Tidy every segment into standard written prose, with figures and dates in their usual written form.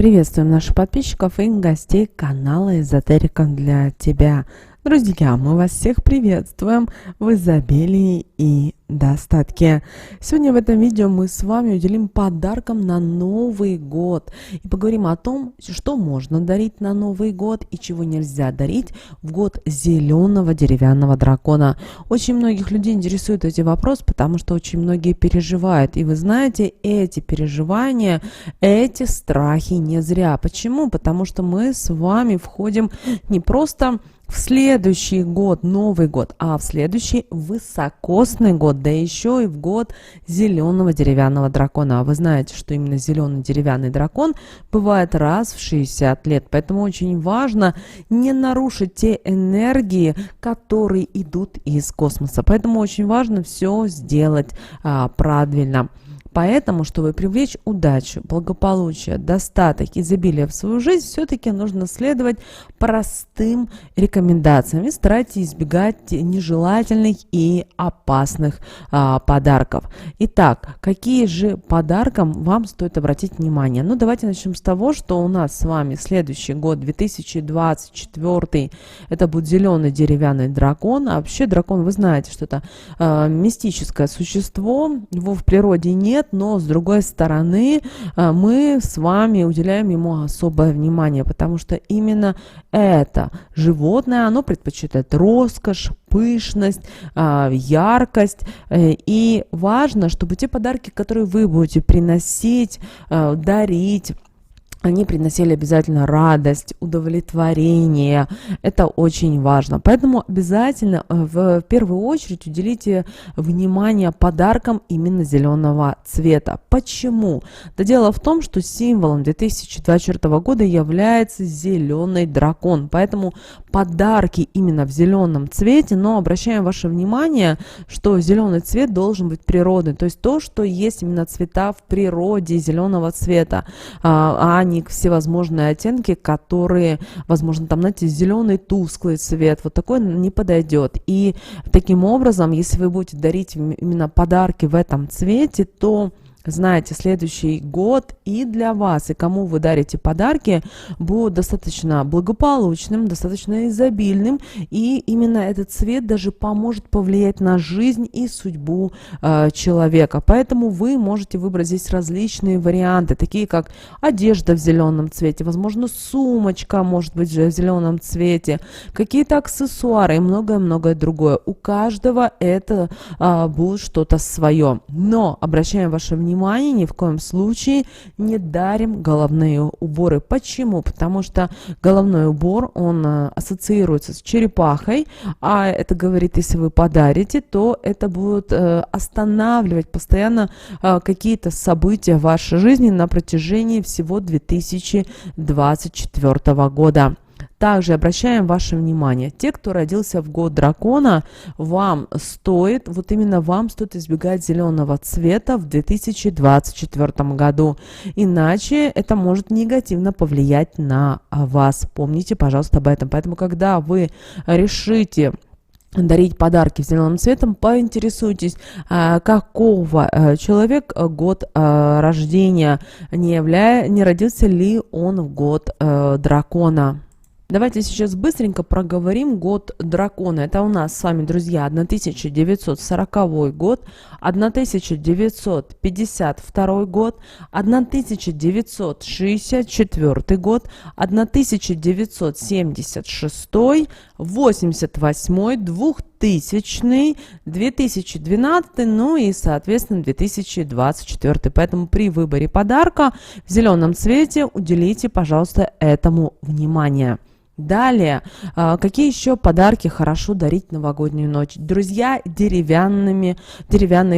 Приветствуем наших подписчиков и гостей канала Эзотерика для тебя. Друзья, мы вас всех приветствуем в изобилии и достатке. Сегодня в этом видео мы с вами уделим подаркам на Новый год и поговорим о том, что можно дарить на Новый год и чего нельзя дарить в год зеленого деревянного дракона. Очень многих людей интересуют эти вопросы, потому что очень многие переживают. И вы знаете, эти переживания, эти страхи не зря. Почему? Потому что мы с вами входим не просто в следующий год, Новый год, а в следующий высокосный год, да еще и в год зеленого деревянного дракона. А вы знаете, что именно зеленый деревянный дракон бывает раз в 60 лет. Поэтому очень важно не нарушить те энергии, которые идут из космоса. Поэтому очень важно все сделать правильно. Поэтому, чтобы привлечь удачу, благополучие, достаток, изобилие в свою жизнь, все-таки нужно следовать простым рекомендациям и старайтесь избегать нежелательных и опасных подарков. Итак, какие же подаркам вам стоит обратить внимание? Ну, давайте начнем с того, что у нас с вами следующий год, 2024, это будет зеленый деревянный дракон. А вообще дракон, вы знаете, что это мистическое существо, его в природе нет, но с другой стороны мы с вами уделяем ему особое внимание, потому что именно это животное, оно предпочитает роскошь, пышность, яркость. И важно, чтобы те подарки, которые вы будете приносить, дарить, они приносили обязательно радость, удовлетворение. Это очень важно. Поэтому обязательно в первую очередь уделите внимание подаркам именно зеленого цвета. Почему? Да дело в том, что символом 2024 года является зеленый дракон. Поэтому подарки именно в зеленом цвете, но обращаем ваше внимание, что зеленый цвет должен быть природный. То есть то, что есть именно цвета в природе зеленого цвета, а не всевозможные оттенки, которые, возможно, там, знаете, зеленый тусклый цвет, вот такой не подойдет. И таким образом, если вы будете дарить именно подарки в этом цвете, то знаете, следующий год и для вас, и кому вы дарите подарки, будет достаточно благополучным, достаточно изобильным, и именно этот цвет даже поможет повлиять на жизнь и судьбу человека. Поэтому вы можете выбрать здесь различные варианты, такие как одежда в зеленом цвете, возможно, сумочка может быть в зеленом цвете, какие-то аксессуары и многое-многое другое. У каждого это будет что-то свое. Но обращаем ваше внимание, ни в коем случае не дарим головные уборы. Почему? Потому что головной убор, он ассоциируется с черепахой, а это говорит, если вы подарите, то это будет останавливать постоянно какие-то события в вашей жизни на протяжении всего 2024 года. Также обращаем ваше внимание, те, кто родился в год дракона, вам стоит избегать зеленого цвета в 2024 году, иначе это может негативно повлиять на вас. Помните, пожалуйста, об этом. Поэтому, когда вы решите дарить подарки в зеленом цветом, поинтересуйтесь, какого человека год рождения, не родился ли он в год дракона. Давайте сейчас быстренько проговорим год дракона. Это у нас с вами, друзья, 1940 год, 1952 год, 1964 год, 1976, 88, 2000, 2012, ну и, соответственно, 2024. Поэтому при выборе подарка в зеленом цвете уделите, пожалуйста, этому внимание. Далее, какие еще подарки хорошо дарить в новогоднюю ночь? Друзья, деревянные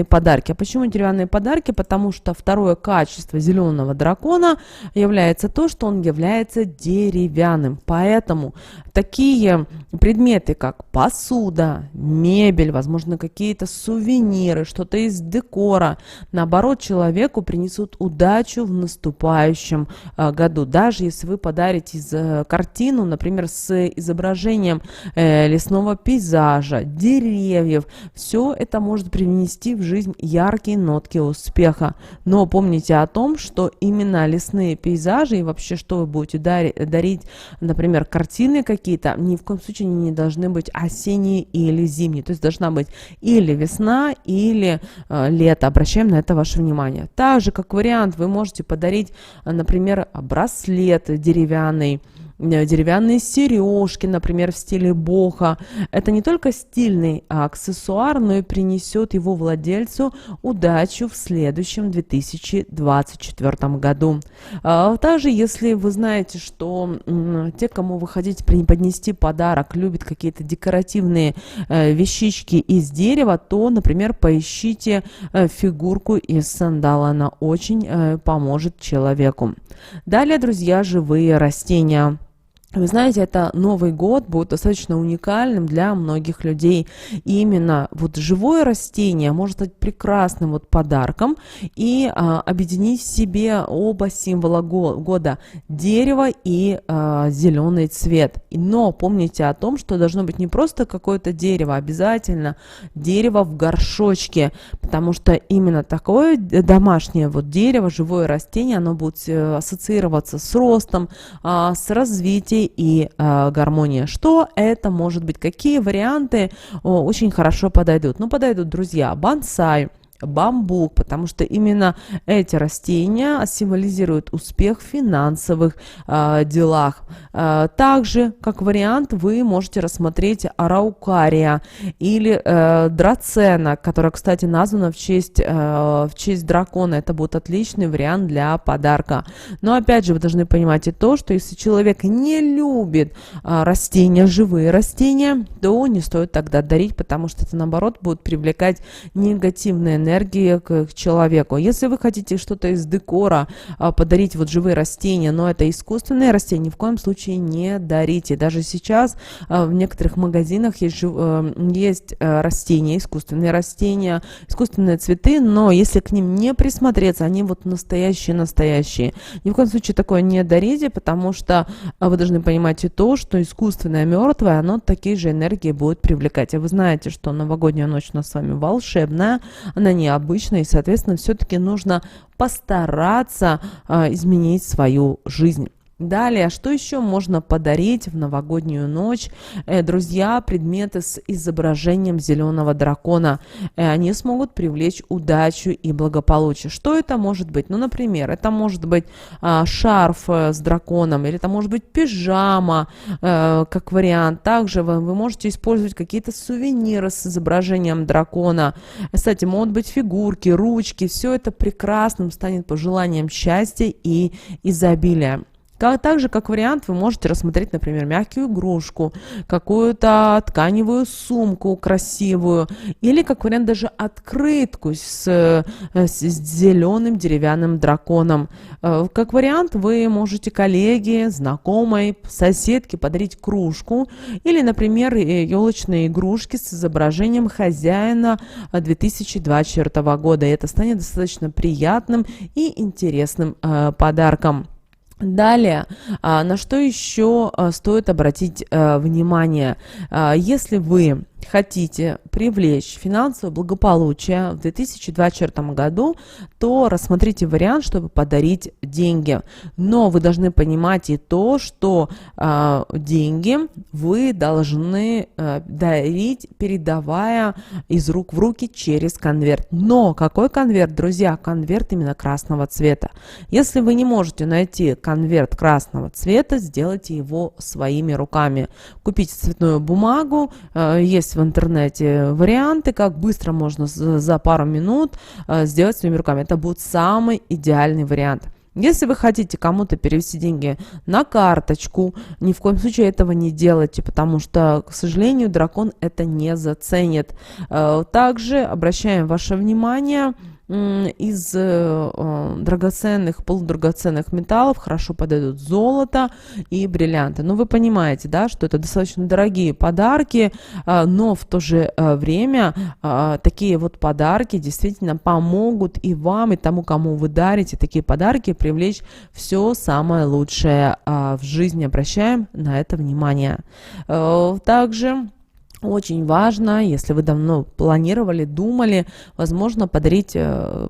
подарки. А почему деревянные подарки? Потому что второе качество зеленого дракона является то, что он является деревянным. Поэтому такие предметы, как посуда, мебель, возможно, какие-то сувениры, что-то из декора, наоборот, человеку принесут удачу в наступающем году. Даже если вы подарите картину, например, например, с изображением лесного пейзажа, деревьев, все это может привнести в жизнь яркие нотки успеха. Но помните о том, что именно лесные пейзажи и вообще, что вы будете дарить, например, картины какие-то, ни в коем случае не должны быть осенние или зимние. То есть должна быть или весна, или лето. Обращаем на это ваше внимание. Также, как вариант, вы можете подарить, например, браслет деревянный, деревянные сережки, например, в стиле бохо. Это не только стильный аксессуар, но и принесет его владельцу удачу в следующем 2024 году. Также, если вы знаете, что те, кому вы хотите поднести подарок, любят какие-то декоративные вещички из дерева, то, например, поищите фигурку из сандала. Она очень поможет человеку. Далее, друзья, живые растения. Вы знаете, это Новый год будет достаточно уникальным для многих людей. И именно вот живое растение может стать прекрасным вот подарком и объединить в себе оба символа года – дерево и зеленый цвет. Но помните о том, что должно быть не просто какое-то дерево, обязательно дерево в горшочке, потому что именно такое домашнее вот дерево, живое растение, оно будет ассоциироваться с ростом, с развитием и гармония. Что это может быть? Какие варианты очень хорошо подойдут? Ну, подойдут, друзья, бонсай, бамбук, потому что именно эти растения символизируют успех в финансовых делах. Также, как вариант, вы можете рассмотреть араукария или драцена, которая, кстати, названа в честь дракона. Это будет отличный вариант для подарка. Но, опять же, вы должны понимать и то, что если человек не любит растения, живые растения, то не стоит тогда дарить, потому что это, наоборот, будет привлекать негативные энергии к человеку. Если вы хотите что-то из декора подарить, вот живые растения, но это искусственные растения, ни в коем случае не дарите. Даже сейчас в некоторых магазинах есть растения, искусственные цветы, но если к ним не присмотреться, они вот настоящие. Ни в коем случае такое не дарите, потому что вы должны понимать и то, что искусственное мертвое, оно такие же энергии будет привлекать. А вы знаете, что новогодняя ночь у нас с вами волшебная, она необычная, и, соответственно, все-таки нужно постараться изменить свою жизнь. Далее, что еще можно подарить в новогоднюю ночь? Друзья, предметы с изображением зеленого дракона. Они смогут привлечь удачу и благополучие. Что это может быть? Ну, например, это может быть шарф с драконом, или это может быть пижама, как вариант. Также вы можете использовать какие-то сувениры с изображением дракона. Кстати, могут быть фигурки, ручки. Все это прекрасным станет пожеланием счастья и изобилия. Также, как вариант, вы можете рассмотреть, например, мягкую игрушку, какую-то тканевую сумку красивую, или, как вариант, даже открытку с зеленым деревянным драконом. Как вариант, вы можете коллеге, знакомой, соседке подарить кружку, или, например, елочные игрушки с изображением хозяина 2024 года. И это станет достаточно приятным и интересным подарком. Далее, на что еще стоит обратить внимание? Если вы хотите привлечь финансовое благополучие в 2024 году, то рассмотрите вариант, чтобы подарить деньги. Но вы должны понимать и то, что деньги вы должны дарить, передавая из рук в руки через конверт. Но какой конверт, друзья? Конверт именно красного цвета. Если вы не можете найти конверт красного цвета, сделайте его своими руками. Купите цветную бумагу, есть в интернете варианты, как быстро можно за пару минут сделать своими руками. Это будет самый идеальный вариант. Если вы хотите кому-то перевести деньги на карточку, ни в коем случае этого не делайте, потому что, к сожалению, дракон это не заценит. Также обращаем ваше внимание из драгоценных, полудрагоценных металлов хорошо подойдут золото и бриллианты. Но вы понимаете, да, что это достаточно дорогие подарки, но в то же время такие вот подарки действительно помогут и вам, и тому, кому вы дарите такие подарки, привлечь все самое лучшее в жизни. Обращаем на это внимание. Также очень важно, если вы давно планировали, думали, возможно, подарить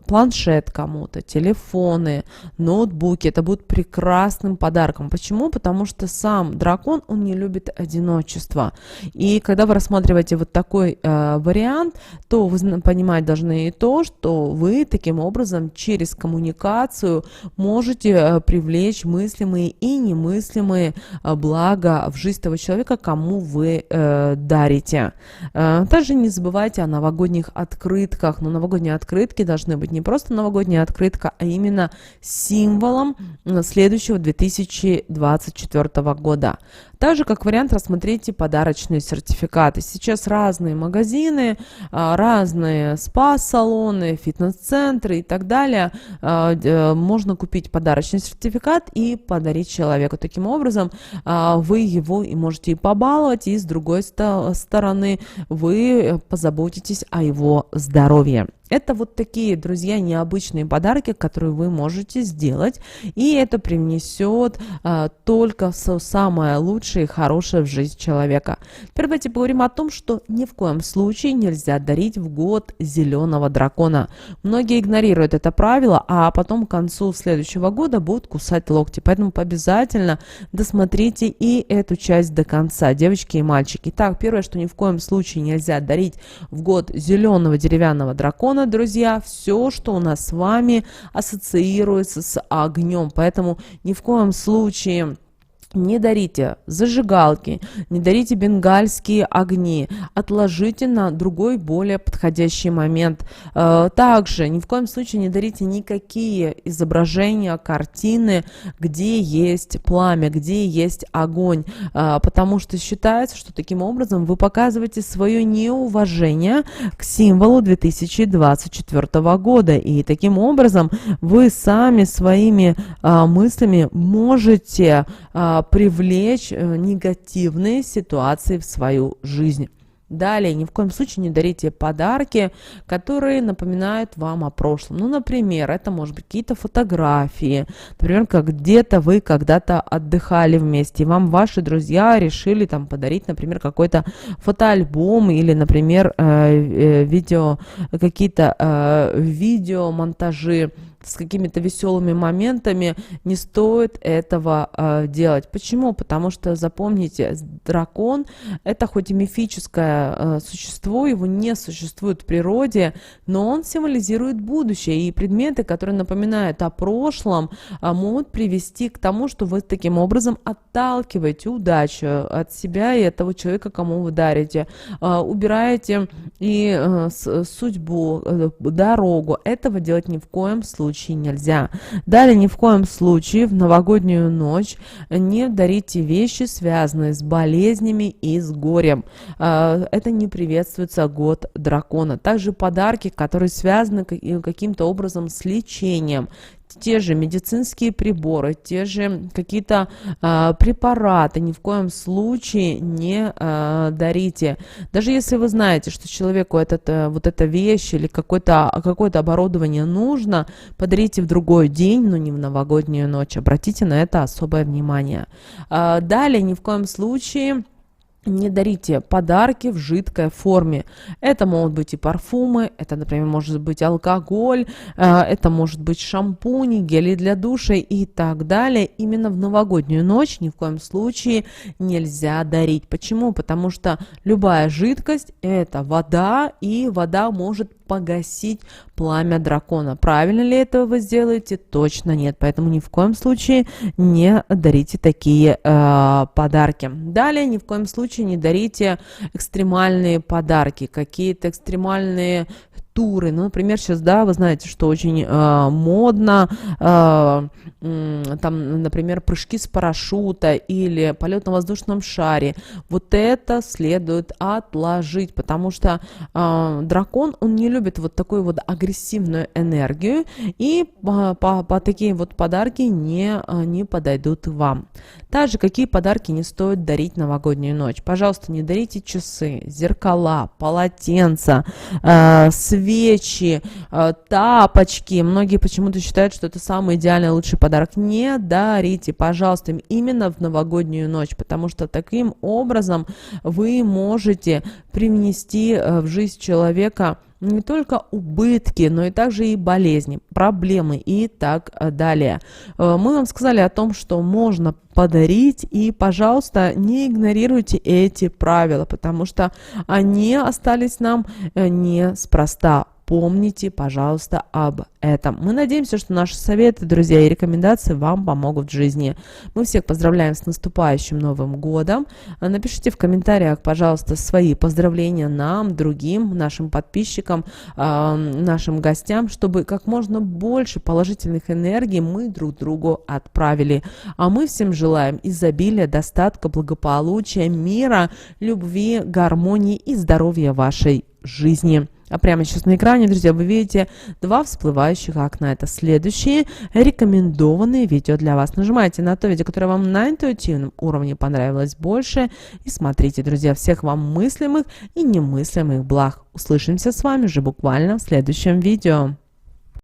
планшет кому-то, телефоны, ноутбуки. Это будет прекрасным подарком. Почему? Потому что сам дракон, он не любит одиночество. И когда вы рассматриваете вот такой вариант, то вы понимать должны и то, что вы таким образом через коммуникацию можете привлечь мыслимые и немыслимые блага в жизнь того человека, кому вы дарите. Также не забывайте о новогодних открытках. Но новогодние открытки должны быть не просто новогодняя открытка, а именно символом следующего 2024 года. Также, как вариант, рассмотрите подарочные сертификаты. Сейчас разные магазины, разные спа-салоны, фитнес-центры и так далее. Можно купить подарочный сертификат и подарить человеку. Таким образом, вы его и можете и побаловать, и с другой стороны, вы позаботитесь о его здоровье. Это вот такие, друзья, необычные подарки, которые вы можете сделать, и это привнесет только самое лучшее и хорошее в жизнь человека. Теперь давайте поговорим о том, что ни в коем случае нельзя дарить в год зеленого дракона. Многие игнорируют это правило, а потом к концу следующего года будут кусать локти. Поэтому обязательно досмотрите и эту часть до конца, девочки и мальчики. Итак, первое, что ни в коем случае нельзя дарить в год зеленого деревянного дракона, друзья, все, что у нас с вами ассоциируется с огнем. Поэтому ни в коем случае не дарите зажигалки, не дарите бенгальские огни, отложите на другой, более подходящий момент. Также ни в коем случае не дарите никакие изображения, картины, где есть пламя, где есть огонь, потому что считается, что таким образом вы показываете свое неуважение к символу 2024 года, и таким образом вы сами своими мыслями можете привлечь негативные ситуации в свою жизнь. Далее, ни в коем случае не дарите подарки, которые напоминают вам о прошлом. Ну, например, это может быть какие-то фотографии. Например, как где-то вы когда-то отдыхали вместе, и вам ваши друзья решили там подарить, например, какой-то фотоальбом или, например, какие-то видеомонтажи с какими-то веселыми моментами. Не стоит этого делать. Почему? Потому что, запомните, дракон – это хоть и мифическое существо, его не существует в природе, но он символизирует будущее, и предметы, которые напоминают о прошлом, могут привести к тому, что вы таким образом отталкиваете удачу от себя и от того человека, кому вы дарите, убираете и судьбу, дорогу. Этого делать ни в коем случае нельзя. Далее, ни в коем случае в новогоднюю ночь не дарите вещи, связанные с болезнями и с горем. Это не приветствуется год дракона. Также подарки, которые связаны каким-то образом с лечением. Те же медицинские приборы, те же какие-то препараты ни в коем случае не дарите. Даже если вы знаете, что человеку вот эта вещь или какое-то оборудование нужно, подарите в другой день, но не в новогоднюю ночь. Обратите на это особое внимание. Далее, ни в коем случае не дарите подарки в жидкой форме. Это могут быть и парфумы, это, например, может быть алкоголь, это может быть шампуни, гели для душа и так далее. Именно в новогоднюю ночь ни в коем случае нельзя дарить. Почему? Потому что любая жидкость – это вода, и вода может погасить пламя дракона. Правильно ли это вы сделаете? Точно нет. Поэтому ни в коем случае не дарите такие подарки. Далее, ни в коем случае не дарите экстремальные подарки, какие-то экстремальные туры. Ну, например, сейчас, да, вы знаете, что очень модно, там, например, прыжки с парашюта или полет на воздушном шаре. Вот это следует отложить, потому что дракон, он не любит вот такую вот агрессивную энергию, и по такие вот подарки не подойдут вам. Также какие подарки не стоит дарить в новогоднюю ночь? Пожалуйста, не дарите часы, зеркала, полотенца, свечи, тапочки. Многие почему-то считают, что это самый идеальный лучший подарок. Не дарите, пожалуйста, им именно в новогоднюю ночь, потому что таким образом вы можете привнести в жизнь человека не только убытки, но и также и болезни, проблемы и так далее. Мы вам сказали о том, что можно подарить, и, пожалуйста, не игнорируйте эти правила, потому что они остались нам неспроста. Помните, пожалуйста, об этом. Мы надеемся, что наши советы, друзья, и рекомендации вам помогут в жизни. Мы всех поздравляем с наступающим Новым годом. Напишите в комментариях, пожалуйста, свои поздравления нам, другим, нашим подписчикам, нашим гостям, чтобы как можно больше положительных энергий мы друг другу отправили. А мы всем желаем изобилия, достатка, благополучия, мира, любви, гармонии и здоровья в вашей жизни. А прямо сейчас на экране, друзья, вы видите 2 всплывающих окна. Это следующие рекомендованные видео для вас. Нажимайте на то видео, которое вам на интуитивном уровне понравилось больше. И смотрите, друзья, всех вам мыслимых и немыслимых благ. Услышимся с вами уже буквально в следующем видео.